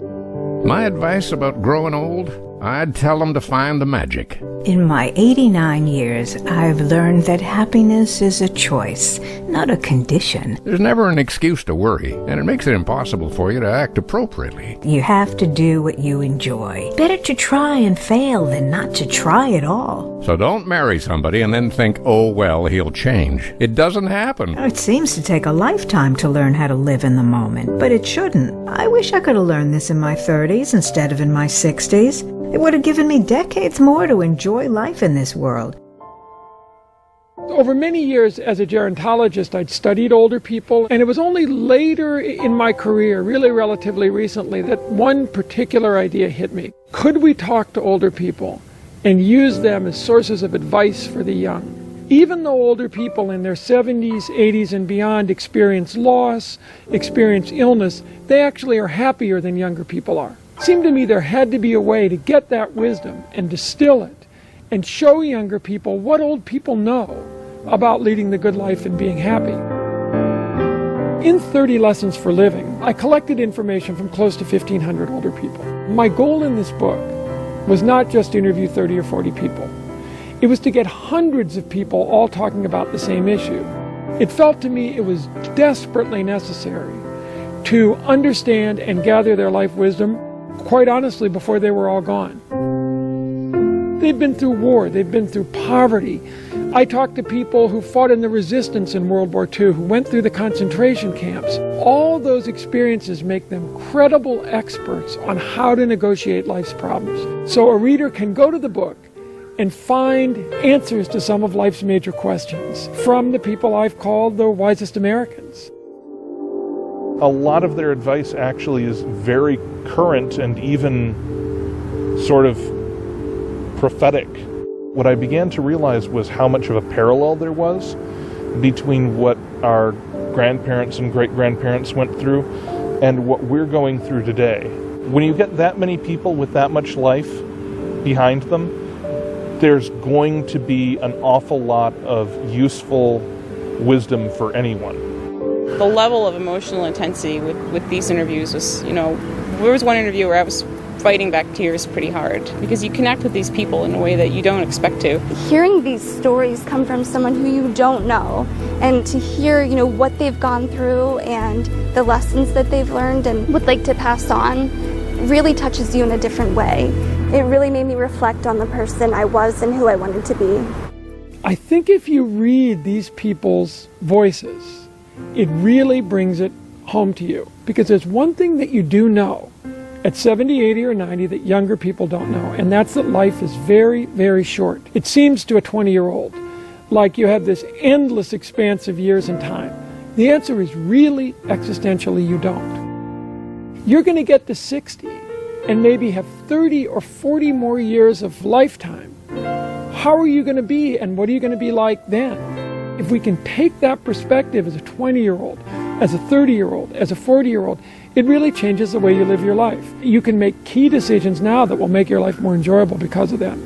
My advice about growing old? I'd tell them to find the magic. In my 89 years, I've learned that happiness is a choice, not a condition. There's never an excuse to worry, and it makes it impossible for you to act appropriately. You have to do what you enjoy. Better to try and fail than not to try at all. So don't marry somebody and then think, oh, well, he'll change. It doesn't happen. It seems to take a lifetime to learn how to live in the moment, but it shouldn't. I wish I could have learned this in my 30s instead of in my 60s. It would have given me decades more to enjoy life in this world. Over many years as a gerontologist, I'd studied older people, and it was only later in my career, really relatively recently, that one particular idea hit me. Could we talk to older people and use them as sources of advice for the young? Even though older people in their 70s, 80s, and beyond experience loss, experience illness, they actually are happier than younger people are. It seemed to me there had to be a way to get that wisdom and distill it and show younger people what old people know about leading the good life and being happy. In 30 Lessons for Living, I collected information from close to 1,500 older people. My goal in this book was not just to interview 30 or 40 people. It was to get hundreds of people all talking about the same issue. It felt to me it was desperately necessary to understand and gather their life wisdom, quite honestly, before they were all gone. They've been through war, they've been through poverty. I talked to people who fought in the resistance in World War II, who went through the concentration camps. All those experiences make them credible experts on how to negotiate life's problems. So a reader can go to the book and find answers to some of life's major questions from the people I've called the wisest Americans. A lot of their advice actually is very current and even sort of prophetic. What I began to realize was how much of a parallel there was between what our grandparents and great-grandparents went through and what we're going through today. When you get that many people with that much life behind them, there's going to be an awful lot of useful wisdom for anyone. The level of emotional intensity with these interviews was, there was one interview where I was fighting back tears pretty hard because you connect with these people in a way that you don't expect to. Hearing these stories come from someone who you don't know, and to hear, what they've gone through and the lessons that they've learned and would like to pass on really touches you in a different way. It really made me reflect on the person I was and who I wanted to be. I think if you read these people's voices, it really brings it home to you. Because there's one thing that you do know at 70, 80, or 90 that younger people don't know, and that's that life is very, very short. It seems to a 20-year-old like you have this endless expanse of years and time. The answer is really, existentially, you don't. You're going to get to 60 and maybe have 30 or 40 more years of lifetime. How are you going to be, and what are you going to be like then? If we can take that perspective as a 20-year-old, as a 30-year-old, as a 40-year-old, it really changes the way you live your life. You can make key decisions now that will make your life more enjoyable because of that.